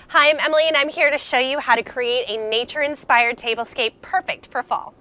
Hi, I'm Emily and I'm here to show you how to create a nature-inspired tablescape perfect for fall.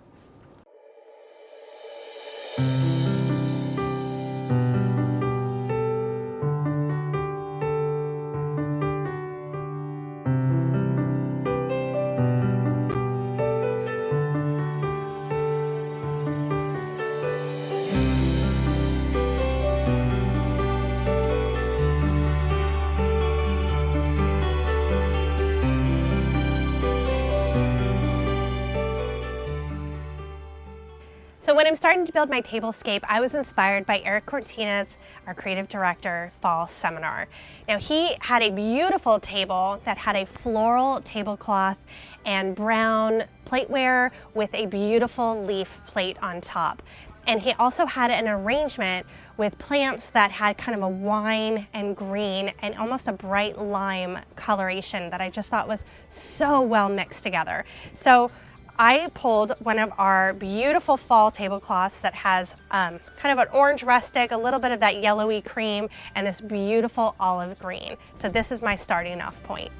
So when I'm starting to build my tablescape, I was inspired by Eric Cortina's, our creative director, fall seminar. Now he had a beautiful table that had a floral tablecloth and brown plateware with a beautiful leaf plate on top. And he also had an arrangement with plants that had kind of a wine and green and almost a bright lime coloration that I just thought was so well mixed together. So I pulled one of our beautiful fall tablecloths that has kind of an orange rustic, a little bit of that yellowy cream, and this beautiful olive green. So this is my starting off point.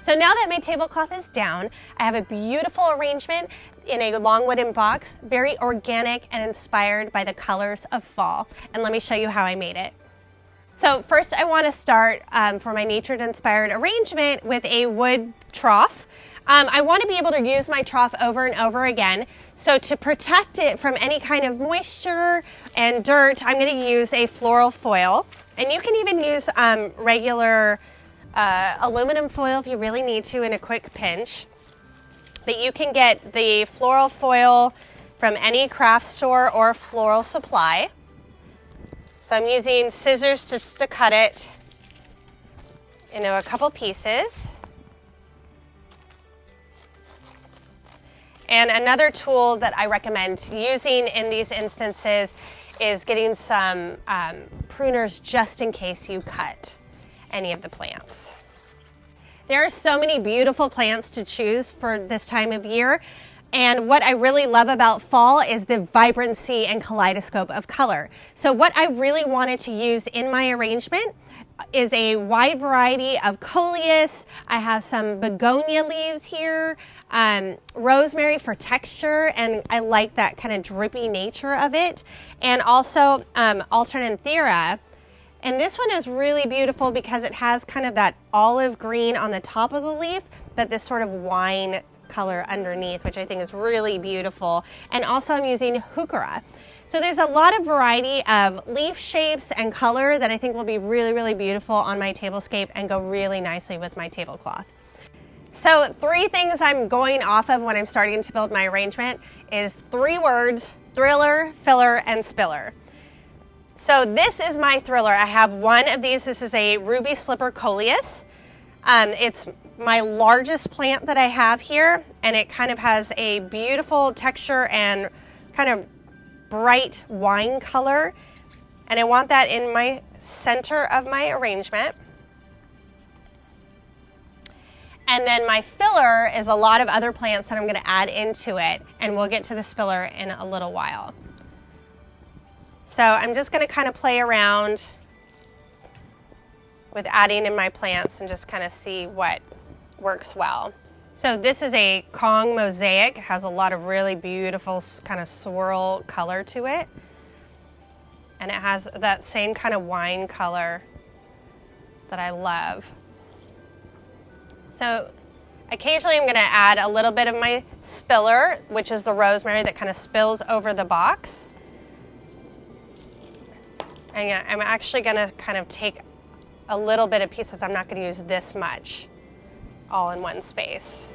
So now that my tablecloth is down, I have a beautiful arrangement in a long wooden box, very organic and inspired by the colors of fall. And let me show you how I made it. So first I want to start for my nature-inspired arrangement with a wood trough. I want to be able to use my trough over and over again. So to protect it from any kind of moisture and dirt, I'm going to use a floral foil. And you can even use regular aluminum foil if you really need to in a quick pinch. But you can get the floral foil from any craft store or floral supply. So I'm using scissors just to cut it into a couple pieces. And another tool that I recommend using in these instances is getting some pruners just in case you cut any of the plants. There are so many beautiful plants to choose for this time of year. And what I really love about fall is the vibrancy and kaleidoscope of color. So what I really wanted to use in my arrangement is a wide variety of Coleus. I have some Begonia leaves here, Rosemary for texture, and I like that kind of drippy nature of it. And also Alternanthera. And this one is really beautiful because it has kind of that olive green on the top of the leaf, but this sort of wine color underneath, which I think is really beautiful. And also I'm using heuchera. So there's a lot of variety of leaf shapes and color that I think will be really, really beautiful on my tablescape and go really nicely with my tablecloth. So 3 things I'm going off of when I'm starting to build my arrangement is 3 words: thriller, filler, and spiller. So this is my thriller. I have one of these. This is a ruby slipper Coleus. It's my largest plant that I have here, and it kind of has a beautiful texture and kind of bright wine color. And I want that in my center of my arrangement. And then my filler is a lot of other plants that I'm going to add into it, and we'll get to the spiller in a little while. So I'm just going to kind of play around with adding in my plants and just kind of see what works well. So this is a Kong Mosaic. It has a lot of really beautiful kind of swirl color to it. And it has that same kind of wine color that I love. So occasionally I'm going to add a little bit of my spiller, which is the rosemary that kind of spills over the box. And I'm actually going to kind of take a little bit of pieces. I'm not going to use this much all in one space.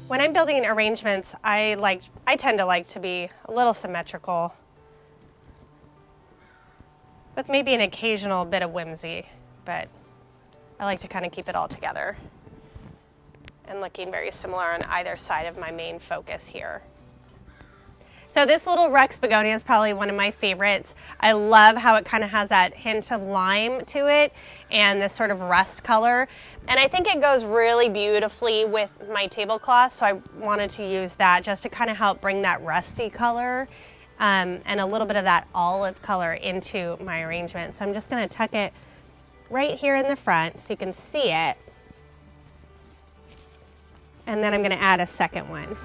When I'm building arrangements, I tend to like to be a little symmetrical with maybe an occasional bit of whimsy, but I like to kind of keep it all together and looking very similar on either side of my main focus here. So this little Rex Begonia is probably one of my favorites. I love how it kind of has that hint of lime to it and this sort of rust color. And I think it goes really beautifully with my tablecloth, so I wanted to use that just to kind of help bring that rusty color and a little bit of that olive color into my arrangement. So I'm just going to tuck it right here in the front so you can see it. And then I'm going to add a second one.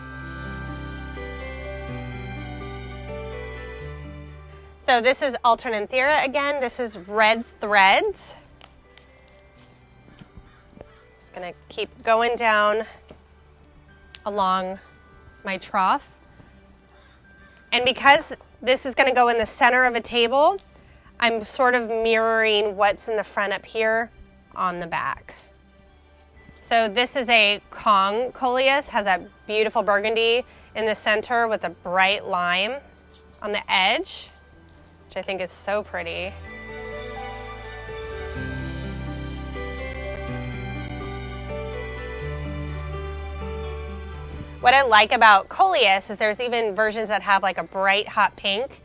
So this is Alternanthera again. This is red threads. Just gonna keep going down along my trough. And because this is gonna go in the center of a table, I'm sort of mirroring what's in the front up here on the back. So this is a Kong Coleus, has that beautiful burgundy in the center with a bright lime on the edge, which I think is so pretty. What I like about Coleus is there's even versions that have like a bright hot pink,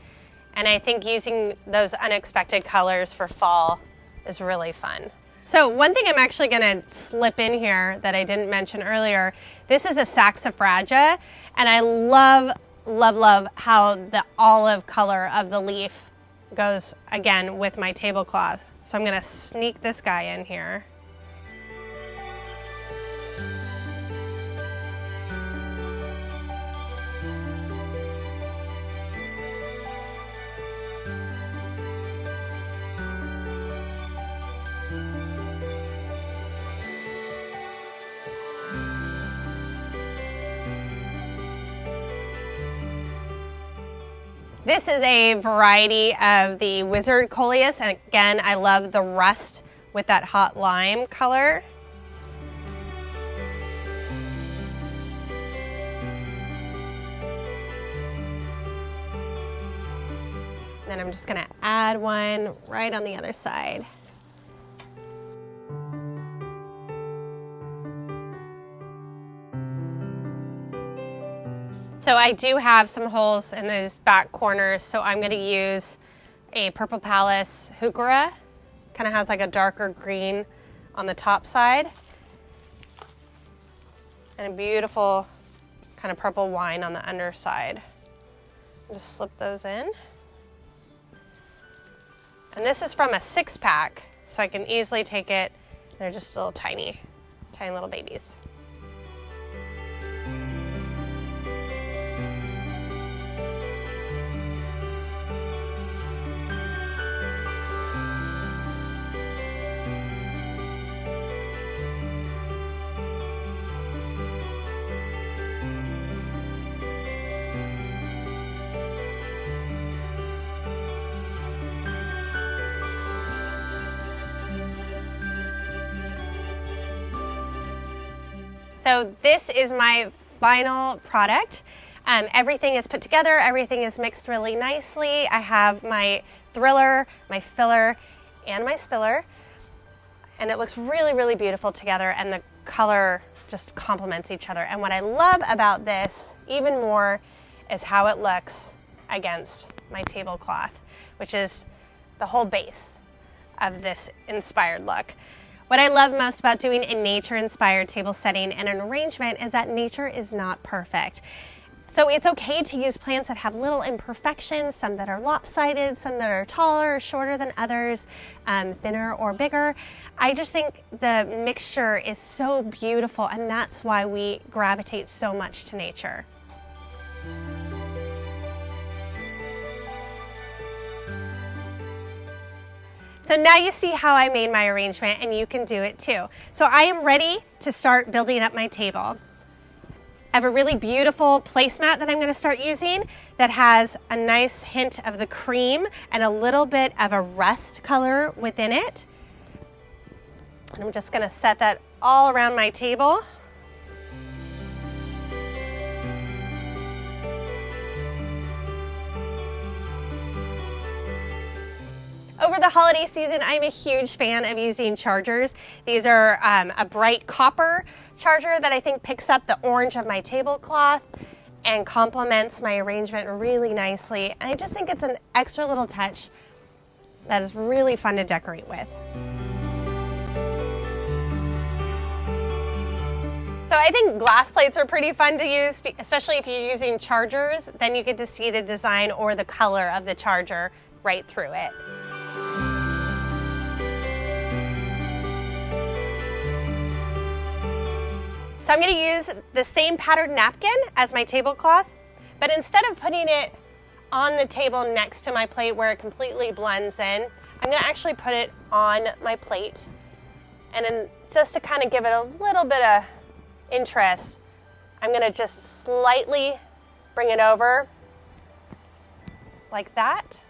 and I think using those unexpected colors for fall is really fun. So one thing I'm actually gonna slip in here that I didn't mention earlier, this is a Saxifraga, and I love how the olive color of the leaf goes again with my tablecloth. So I'm gonna sneak this guy in here. This is a variety of the Wizard Coleus, and again, I love the rust with that hot lime color. And then I'm just gonna add one right on the other side. So I do have some holes in these back corners, so I'm gonna use a Purple Palace Heuchera. Kind of has like a darker green on the top side. And a beautiful kind of purple wine on the underside. Just slip those in. And this is from a 6-pack, so I can easily take it. They're just little tiny little babies. So this is my final product. Everything is put together, everything is mixed really nicely. I have my thriller, my filler, and my spiller. And it looks really, really beautiful together, and the color just complements each other. And what I love about this even more is how it looks against my tablecloth, which is the whole base of this inspired look. What I love most about doing a nature-inspired table setting and an arrangement is that nature is not perfect. So it's okay to use plants that have little imperfections, some that are lopsided, some that are taller or shorter than others, thinner or bigger. I just think the mixture is so beautiful, and that's why we gravitate so much to nature. So now you see how I made my arrangement, and you can do it too. So I am ready to start building up my table. I have a really beautiful placemat that I'm going to start using that has a nice hint of the cream and a little bit of a rust color within it. And I'm just going to set that all around my table. Over the holiday season, I'm a huge fan of using chargers. These are a bright copper charger that I think picks up the orange of my tablecloth and complements my arrangement really nicely. And I just think it's an extra little touch that is really fun to decorate with. So I think glass plates are pretty fun to use, especially if you're using chargers, then you get to see the design or the color of the charger right through it. So I'm going to use the same patterned napkin as my tablecloth, but instead of putting it on the table next to my plate where it completely blends in, I'm going to actually put it on my plate. And then just to kind of give it a little bit of interest, I'm going to just slightly bring it over like that.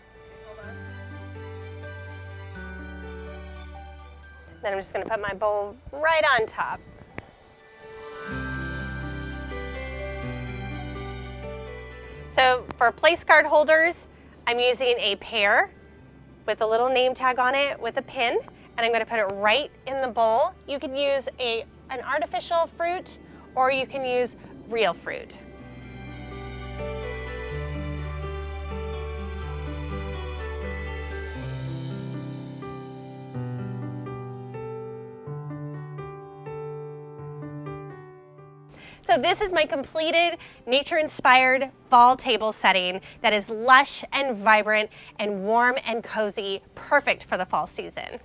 Then I'm just going to put my bowl right on top. So for place card holders, I'm using a pear with a little name tag on it with a pin, and I'm going to put it right in the bowl. You can use an artificial fruit, or you can use real fruit. So this is my completed nature-inspired fall table setting that is lush and vibrant and warm and cozy, perfect for the fall season.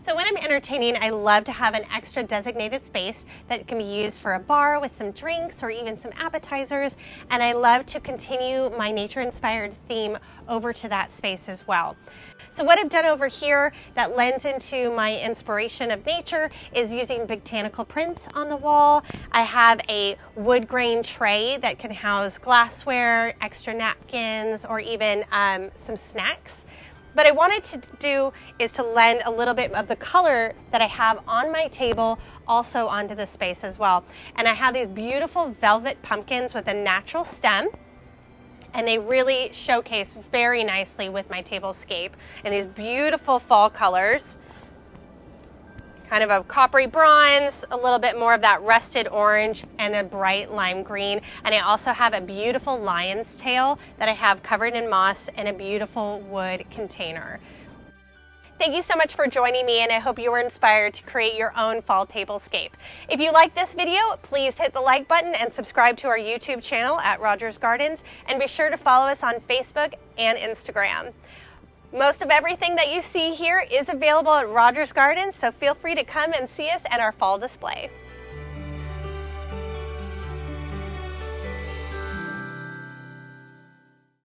So when I'm entertaining, I love to have an extra designated space that can be used for a bar with some drinks or even some appetizers, and I love to continue my nature-inspired theme over to that space as well. So what I've done over here that lends into my inspiration of nature is using botanical prints on the wall. I have a wood grain tray that can house glassware, extra napkins, or even some snacks. What I wanted to do is to lend a little bit of the color that I have on my table also onto the space as well. And I have these beautiful velvet pumpkins with a natural stem, and they really showcase very nicely with my tablescape in these beautiful fall colors. Kind of a coppery bronze, a little bit more of that rusted orange, and a bright lime green. And I also have a beautiful lion's tail that I have covered in moss in a beautiful wood container. Thank you so much for joining me, and I hope you were inspired to create your own fall tablescape. If you like this video, please hit the like button and subscribe to our YouTube channel at Rogers Gardens, and be sure to follow us on Facebook and Instagram. Most of everything that you see here is available at Rogers Gardens, so feel free to come and see us at our fall display.